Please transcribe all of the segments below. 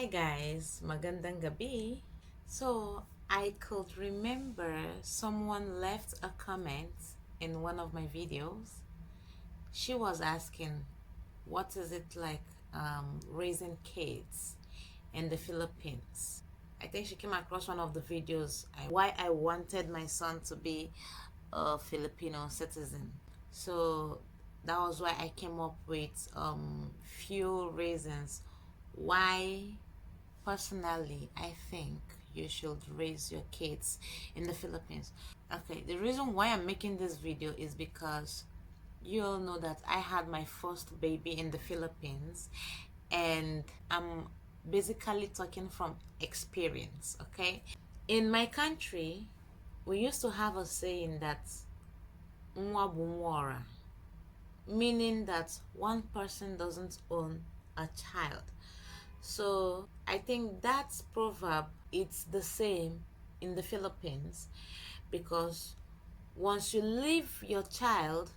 Hi guys, magandang gabi. So I could remember someone left a comment in one of my videos. She was asking, what is it like raising kids in the Philippines? I think she came across one of the videos why I wanted my son to be a Filipino citizen. So that was why I came up with few reasons why personally I think you should raise your kids in the Philippines. Okay, the reason why I'm making this video is because you all know that I had my first baby in the Philippines, and I'm basically talking from experience. Okay, in my country we used to have a saying that "nwa bu nwora," meaning that one person doesn't own a child. So I think that proverb, it's the same in the Philippines, because once you leave your child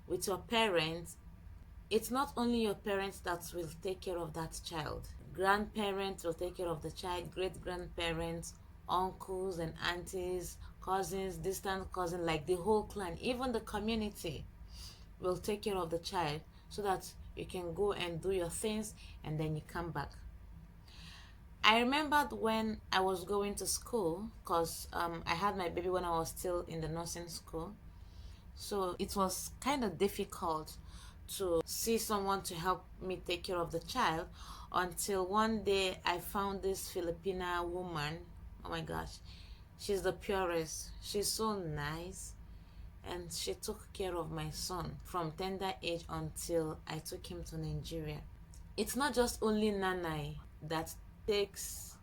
with your parents, it's not only your parents that will take care of that child. Grandparents will take care of the child, great grandparents, uncles and aunties, cousins, distant cousins, like the whole clan, even the community will take care of the child, so that you can go and do your things and then you come back. I remembered when I was going to school, because I had my baby when I was still in the nursing school. So it was kind of difficult to see someone to help me take care of the child, until one day I found this Filipina woman. Oh my gosh, she's the purest. She's so nice. And she took care of my son from tender age until I took him to Nigeria. It's not just only Nanai that takes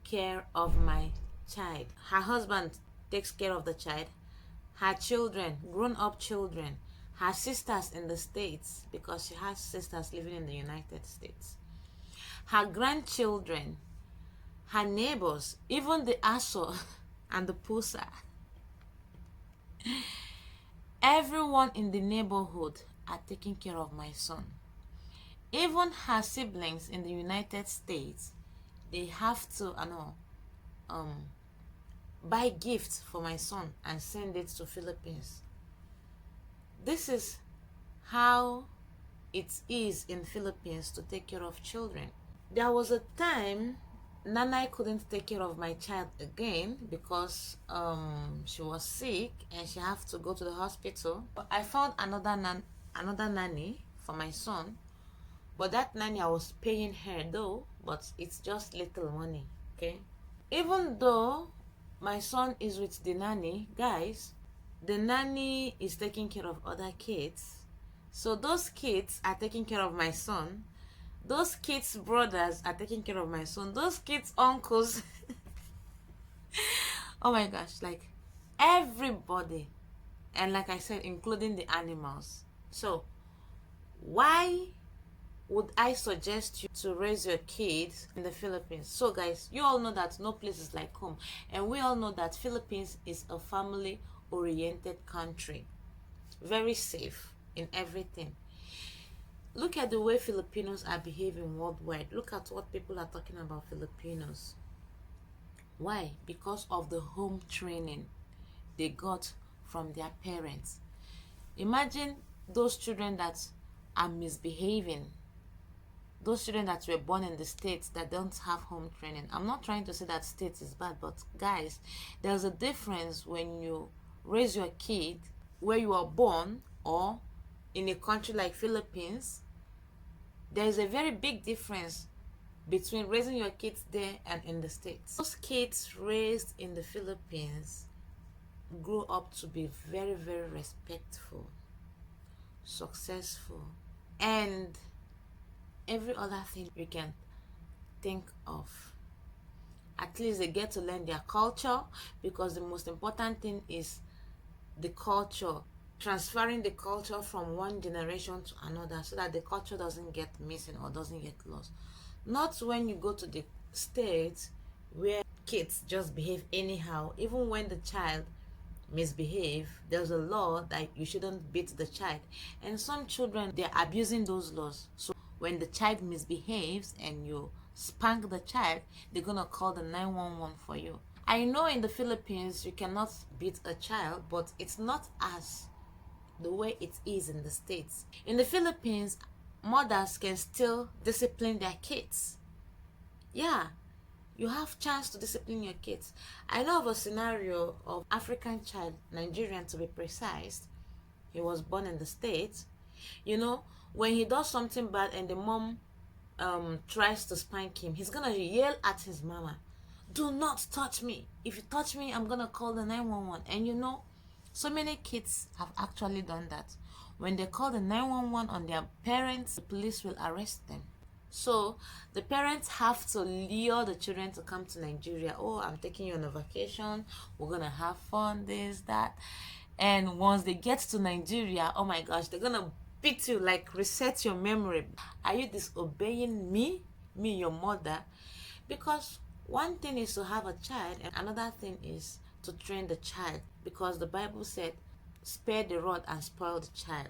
care of my child. Her husband takes care of the child, her children, grown-up children, her sisters in the States, because she has sisters living in the United States, her grandchildren, her neighbors, even the Aso and the Pusa. Everyone in the neighborhood are taking care of my son. Even her siblings in the United States, they have to, buy gifts for my son and send it to Philippines. This is how it is in Philippines to take care of children. There was a time Nana couldn't take care of my child again, because she was sick and she had to go to the hospital. I found another nanny for my son, but that nanny, I was paying her though, but it's just little money. Okay, even though my son is with the nanny, guys, the nanny is taking care of other kids. So those kids are taking care of my son, those kids brothers are taking care of my son, those kids uncles. Oh my gosh, like everybody. And like I said, including the animals. So why would I suggest you to raise your kids in the Philippines? So guys, you all know that no place is like home, and we all know that Philippines is a family oriented country, very safe in everything. Look at the way Filipinos are behaving worldwide. Look at what people are talking about Filipinos. Why? Because of the home training they got from their parents. Imagine those children that are misbehaving, those children that were born in the States that don't have home training. I'm not trying to say that States is bad, but guys, there's a difference when you raise your kid where you are born, or in a country like Philippines. There's a very big difference between raising your kids there and in the States. Those kids raised in the Philippines grow up to be very, very respectful, successful, and every other thing you can think of. At least they get to learn their culture, because the most important thing is the culture, transferring the culture from one generation to another, so that the culture doesn't get missing or doesn't get lost. Not when you go to the States, where kids just behave anyhow. Even when the child misbehave, there's a law that you shouldn't beat the child, and some children, they're abusing those laws. So when the child misbehaves and you spank the child, they're gonna call the 911 for you. I know in the Philippines you cannot beat a child, but it's not as the way it is in the States. In the Philippines, mothers can still discipline their kids. Yeah, you have chance to discipline your kids. I know of a scenario of African child, Nigerian to be precise. He was born in the States. You know, when he does something bad and the mom tries to spank him, he's gonna yell at his mama, do not touch me. If you touch me, I'm gonna call the 911. And you know, so many kids have actually done that. When they call the 911 on their parents, the police will arrest them. So the parents have to lure the children to come to Nigeria. Oh, I'm taking you on a vacation. We're gonna have fun, this, that. And once they get to Nigeria, oh my gosh, they're gonna beat you, like reset your memory. Are you disobeying me, your mother? Because one thing is to have a child, and another thing is to train the child. Because the Bible said, spare the rod and spoil the child.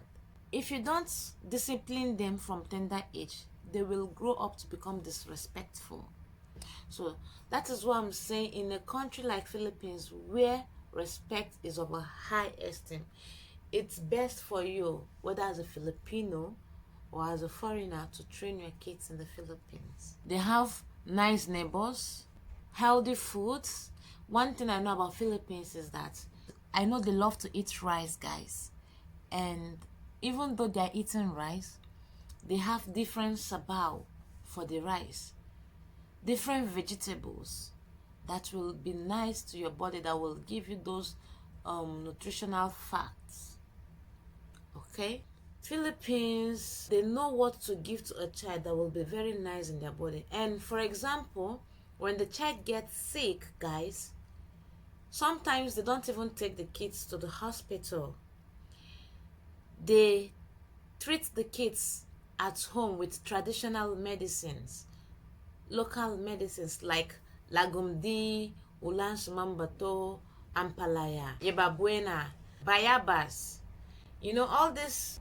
If you don't discipline them from tender age, they will grow up to become disrespectful. So that is what I'm saying. In a country like Philippines, where respect is of a high esteem, it's best for you, whether as a Filipino or as a foreigner, to train your kids in the Philippines. They have nice neighbors, healthy foods. One thing I know about Philippines is that I know they love to eat rice, guys. And even though they're eating rice, they have different sabaw for the rice, different vegetables that will be nice to your body, that will give you those nutritional facts. Okay, Philippines, they know what to give to a child that will be very nice in their body. And for example, when the child gets sick, guys, sometimes they don't even take the kids to the hospital. They treat the kids at home with traditional medicines, local medicines like lagumdi, ulan sumambato, ampalaya, yebabuena, bayabas. You know, all these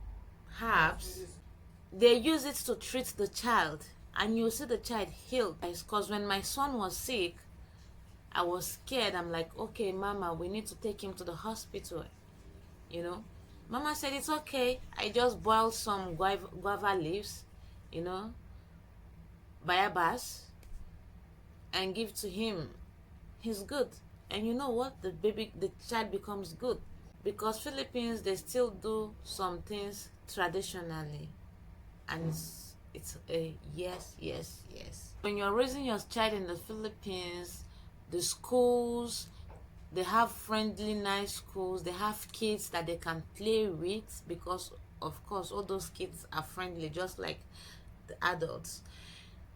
herbs, they use it to treat the child, and you see the child healed. Because when my son was sick, I was scared. I'm like, okay, mama, we need to take him to the hospital. You know, mama said it's okay. I just boiled some guava leaves, you know, bayabas, and give to him. He's good. And you know what? The child becomes good. Because Philippines, they still do some things traditionally. And it's a yes, yes, yes. When you're raising your child in the Philippines, the schools, they have friendly, nice schools. They have kids that they can play with, because of course all those kids are friendly just like the adults.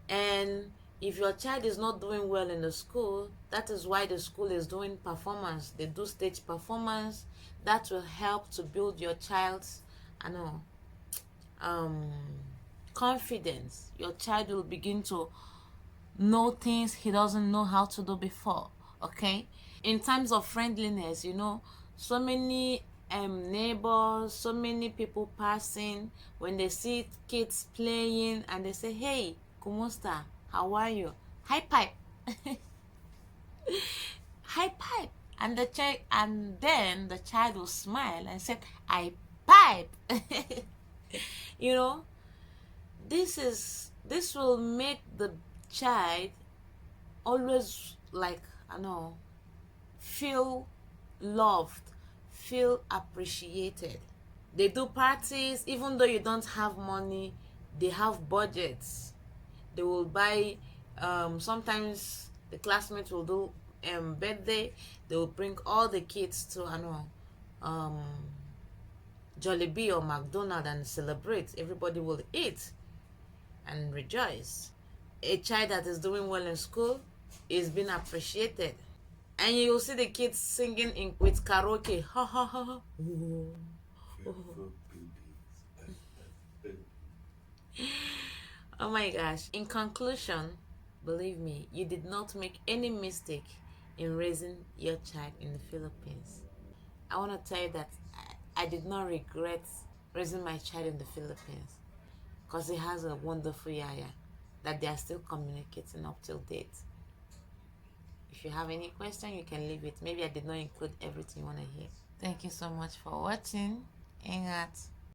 And if your child is not doing well in the school, that is why the school is doing performance. They do stage performance. That will help to build your child's, I know, confidence. Your child will begin to know things he doesn't know how to do before. Okay, in terms of friendliness, you know, so many neighbors, so many people passing, when they see kids playing and they say, hey, kumusta, how are you, high pipe, high pipe, and then the child will smile and say, I pipe. You know, this will make the child always, like, I know, feel loved, feel appreciated. They do parties. Even though you don't have money, they have budgets. They will buy, sometimes the classmates will do birthday. They will bring all the kids to, I know, Jollibee or McDonald's and celebrate. Everybody will eat and rejoice. A child that is doing well in school is being appreciated. And you'll see the kids singing with karaoke. Ha ha ha ha. Ooh. Oh my gosh. In conclusion, believe me, you did not make any mistake in raising your child in the Philippines. I want to tell you that I did not regret raising my child in the Philippines, because he has a wonderful yaya. that they are still communicating up till date. If you have any question, you can leave it. Maybe I did not include everything you want to hear. Thank you so much for watching. Ingat.